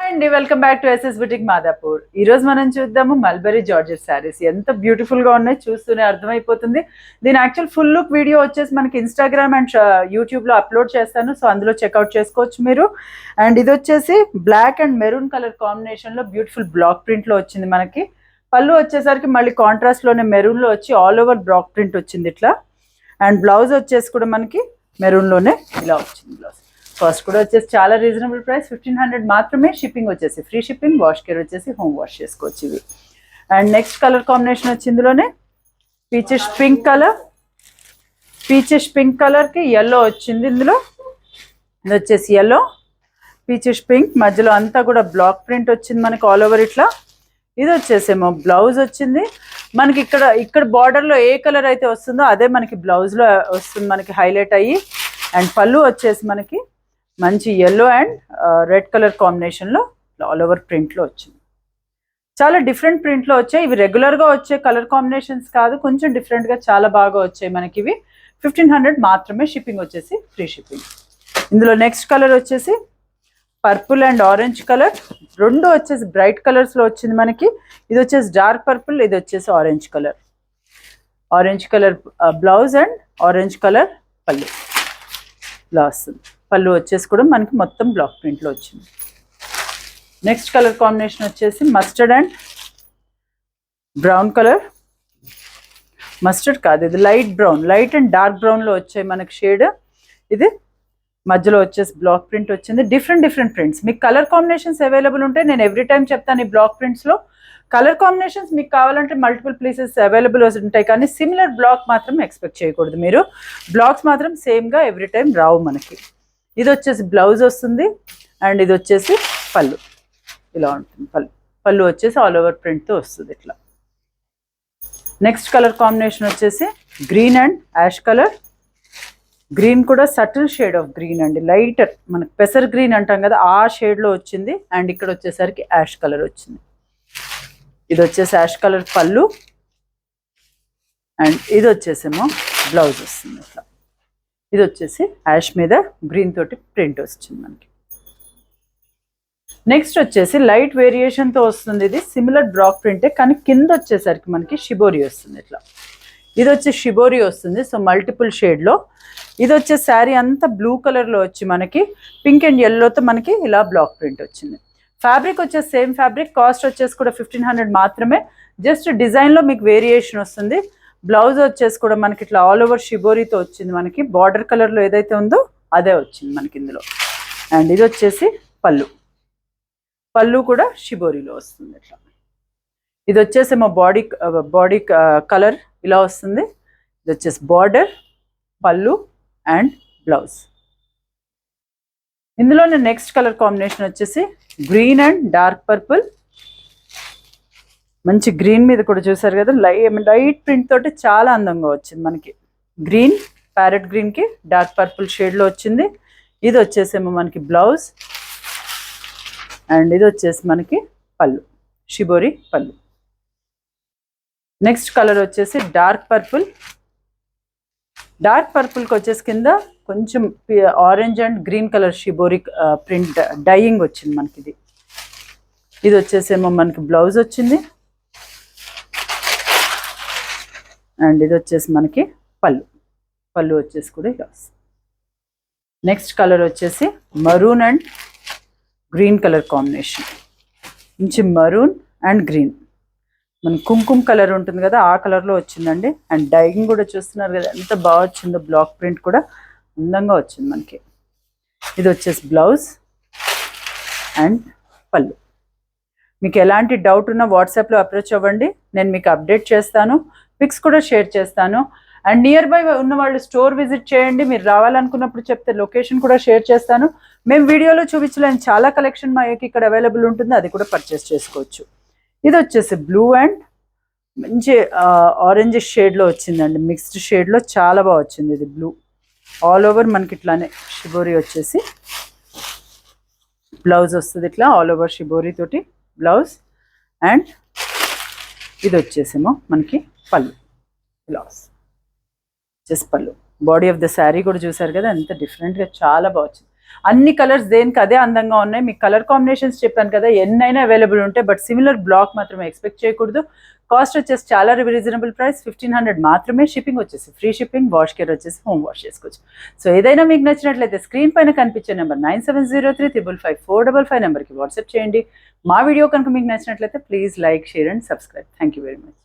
అండి welcome back to SS boutique Madhapur. ఈ రోజు మనం చూద్దాము మల్బరీ జార్జెట్ శారీస్. ఎంత బ్యూటిఫుల్ గా ఉన్నాయి, చూస్తూనే అర్థమైపోతుంది. దీని యాక్చువల్ ఫుల్ లుక్ వీడియో వచ్చేసి మనకి ఇన్స్టాగ్రామ్ అండ్ యూట్యూబ్ లో అప్లోడ్ చేస్తాను, సో అందులో చెక్అవుట్ చేసుకోవచ్చు మీరు. అండ్ ఇది వచ్చేసి black and maroon colour combination లో బ్యూటిఫుల్ బ్లాక్ ప్రింట్ లో వచ్చింది మనకి. పళ్ళు వచ్చేసరికి మళ్ళీ కాంట్రాస్ట్ లోనే మెరూన్ లో వచ్చి ఆల్ ఓవర్ బ్లాక్ ప్రింట్ వచ్చింది ఇట్లా. అండ్ బ్లౌజ్ వచ్చేసి కూడా మనకి మెరూన్ లోనే ఇలా వచ్చింది బ్లౌజ్. కాస్ట్ కూడా వచ్చేసి చాలా రీజనబుల్ ప్రైస్, 1500 మాత్రమే. షిప్పింగ్ వచ్చేసి ఫ్రీ షిప్పింగ్, వాష్ కేర్ వచ్చేసి హోమ్ వాష్ చేసుకోవచ్చు ఇవి. అండ్ నెక్స్ట్ కలర్ కాంబినేషన్ వచ్చి ఇందులోనే peaches pink colour, peaches pink కలర్కి ఎల్లో వచ్చింది ఇందులో. ఇది వచ్చేసి ఎల్లో పీచెస్ పింక్, మధ్యలో అంతా కూడా బ్లాక్ ప్రింట్ వచ్చింది మనకి ఆల్ ఓవర్ ఇట్లా. ఇది వచ్చేసేమో బ్లౌజ్ వచ్చింది మనకి. ఇక్కడ బార్డర్లో ఏ కలర్ అయితే వస్తుందో అదే మనకి బ్లౌజ్లో వస్తుంది మనకి హైలైట్ అయ్యి. అండ్ పళ్ళు వచ్చేసి మనకి మంచి ఎల్లో అండ్ రెడ్ కలర్ కాంబినేషన్లో ఆల్ ఓవర్ ప్రింట్లో వచ్చింది. చాలా డిఫరెంట్ ప్రింట్లో వచ్చాయి ఇవి. రెగ్యులర్గా వచ్చే కలర్ కాంబినేషన్స్ కాదు, కొంచెం డిఫరెంట్గా చాలా బాగా వచ్చాయి మనకి ఇవి. 1500 మాత్రమే. షిప్పింగ్ వచ్చేసి ఫ్రీ షిప్పింగ్. ఇందులో నెక్స్ట్ కలర్ వచ్చేసి పర్పుల్ అండ్ ఆరెంజ్ కలర్, రెండు వచ్చేసి బ్రైట్ కలర్స్లో వచ్చింది మనకి. ఇది వచ్చేసి డార్క్ పర్పుల్, ఇది వచ్చేసి orange colour. Orange colour blouse and orange colour పళ్ళు బ్లౌజ్. పళ్ళు వచ్చేసి కూడా మనకి మొత్తం బ్లాక్ ప్రింట్లో వచ్చింది. నెక్స్ట్ కలర్ కాంబినేషన్ వచ్చేసి mustard and brown colour. Mustard కాదు, ఇది light brown, light and dark బ్రౌన్లో వచ్చాయి మనకి షేడ్. ఇది మధ్యలో వచ్చేసి బ్లాక్ ప్రింట్ వచ్చింది. Different prints. మీకు కలర్ కాంబినేషన్స్ అవైలబుల్ ఉంటే నేను ఎవ్రీ టైం చెప్తాను ఈ బ్లాక్ ప్రింట్స్లో. కలర్ కాంబినేషన్స్ మీకు కావాలంటే మల్టిపుల్ ప్లేసెస్ అవైలబుల్ ఉంటాయి, కానీ సిమిలర్ బ్లాక్ మాత్రం ఎక్స్పెక్ట్ చేయకూడదు మీరు. బ్లాక్స్ మాత్రం సేమ్గా ఎవ్రీ టైం రావు మనకి. ఇది వచ్చేసి బ్లౌజ్ వస్తుంది అండ్ ఇది వచ్చేసి పళ్ళు ఇలా ఉంటుంది. పళ్ళు వచ్చేసి ఆల్ ఓవర్ ప్రింట్తో వస్తుంది ఇట్లా. నెక్స్ట్ కలర్ కాంబినేషన్ వచ్చేసి green and ash colour. Green కూడా సటిల్ షేడ్ ఆఫ్ గ్రీన్ అండి, లైటర్ మనకి పెసర్ గ్రీన్ అంటాం కదా ఆ షేడ్లో వచ్చింది. అండ్ ఇక్కడ వచ్చేసరికి యాష్ కలర్ వచ్చింది. ఇది వచ్చేసి యాష్ కలర్ పళ్ళు అండ్ ఇది వచ్చేసేమో బ్లౌజ్ వస్తుంది ఇట్లా. ఇది వచ్చేసి యాష్ మీద గ్రీన్ తోటి ప్రింట్ వచ్చింది మనకి. నెక్స్ట్ వచ్చేసి లైట్ వేరియేషన్తో వస్తుంది. ఇది సిమిలర్ బ్లాక్ ప్రింటే, కానీ కింద వచ్చేసరికి మనకి షిబోరి వస్తుంది ఇట్లా. ఇది వచ్చి షిబోరి వస్తుంది, సో మల్టిపుల్ షేడ్లో. ఇది వచ్చే శారీ అంతా బ్లూ కలర్లో వచ్చి మనకి పింక్ అండ్ ఎల్లోతో మనకి ఇలా బ్లాక్ ప్రింట్ వచ్చింది. ఫ్యాబ్రిక్ వచ్చేసి సేమ్ ఫ్యాబ్రిక్. కాస్ట్ వచ్చేసి కూడా 1500 మాత్రమే. జస్ట్ డిజైన్లో మీకు వేరియేషన్ వస్తుంది. బ్లౌజ్ వచ్చేసి కూడా మనకి ఇట్లా ఆల్ ఓవర్ షిబోరితో వచ్చింది మనకి. బార్డర్ కలర్లో ఏదైతే ఉందో అదే వచ్చింది మనకి ఇందులో. అండ్ ఇది వచ్చేసి పళ్ళు కూడా షిబోరిలో వస్తుంది ఇట్లా. ఇది వచ్చేసేమో బాడీ కలర్ ఇలా వస్తుంది. ఇది వచ్చేసి బార్డర్, పళ్ళు అండ్ బ్లౌజ్. ఇందులోనే నెక్స్ట్ కలర్ కాంబినేషన్ వచ్చేసి గ్రీన్ అండ్ డార్క్ పర్పుల్. మంచి గ్రీన్ మీద కూడా చూసారు కదా, లైట్ ప్రింట్ తోటి చాలా అందంగా వచ్చింది మనకి. గ్రీన్ ప్యారెట్ గ్రీన్కి డార్క్ పర్పుల్ షేడ్లో వచ్చింది. ఇది వచ్చేసేమో మనకి బ్లౌజ్ అండ్ ఇది వచ్చేసి మనకి పళ్ళు, షిబోరి పళ్ళు. నెక్స్ట్ కలర్ వచ్చేసి డార్క్ పర్పుల్. డార్క్ పర్పుల్కి వచ్చేసి కింద కొంచెం orange and green colour shibori print dyeing వచ్చింది మనకి. ఇది వచ్చేసేమో మనకి బ్లౌజ్ వచ్చింది అండ్ ఇది వచ్చేసి మనకి పళ్ళు వచ్చేసి కూడా ఇలా వస్తుంది. నెక్స్ట్ కలర్ వచ్చేసి maroon and green colour combination. మంచి మరూన్ అండ్ గ్రీన్, మన కుంకుమ కలర్ ఉంటుంది కదా ఆ కలర్లో వచ్చిందండి. అండ్ డైయింగ్ కూడా చూస్తున్నారు కదా ఎంత బాగా వచ్చిందో, బ్లాక్ ప్రింట్ కూడా అందంగా వచ్చింది మనకి. ఇది వచ్చేసి బ్లౌజ్ అండ్ పళ్ళు. మీకు ఎలాంటి డౌట్ ఉన్నా వాట్సాప్లో అప్రోచ్ అవ్వండి, నేను మీకు అప్డేట్ చేస్తాను, పిక్స్ కూడా షేర్ చేస్తాను. అండ్ నియర్ బై ఉన్న వాళ్ళు స్టోర్ విజిట్ చేయండి. మీరు రావాలనుకున్నప్పుడు చెప్తే లొకేషన్ కూడా షేర్ చేస్తాను. మేము వీడియోలో చూపించలేని చాలా కలెక్షన్ మా ఇక్కడ అవైలబుల్ ఉంటుంది, అది కూడా పర్చేస్ చేసుకోవచ్చు. ఇది వచ్చేసి బ్లూ అండ్ మంచి ఆరెంజ్ షేడ్లో వచ్చిందండి, మిక్స్డ్ షేడ్లో చాలా బాగా వచ్చింది. ఇది బ్లూ ఆల్ ఓవర్ మనకి ఇట్లానే షిబోరి వచ్చేసి బ్లౌజ్ వస్తుంది ఇట్లా ఆల్ ఓవర్ షిబోరి తోటి బ్లౌజ్. అండ్ ఇది వచ్చేసేమో మనకి పళ్ళు బ్లౌజ్ వచ్చేసి పళ్ళు. బాడీ ఆఫ్ ద శారీ కూడా చూసారు కదా ఎంత డిఫరెంట్గా చాలా బాగా వచ్చింది. అన్ని కలర్స్ దేనికి అదే అందంగా ఉన్నాయి. మీకు కలర్ కాంబినేషన్స్ చెప్పాను కదా, ఎన్నైనా అవైలబుల్ ఉంటాయి. బట్ సిమిలర్ బ్లాక్ మాత్రమే ఎక్స్పెక్ట్ చేయకూడదు. కాస్ట్ వచ్చేసి చాలా రీజనబుల్ ప్రైస్, 1500 మాత్రమే. షిప్పింగ్ వచ్చేసి ఫ్రీ షిప్పింగ్, వాష్ కేర్ వచ్చేసి హోమ్ వాష్ చేసుకోవచ్చు. సో ఏదైనా మీకు నచ్చినట్లయితే స్క్రీన్ పైన కనిపించే నెంబర్ 9703555455 నెంబర్కి వాట్సాప్ చేయండి. మా వీడియో కనుక మీకు నచ్చినట్లయితే please like, share and subscribe. Thank you very much.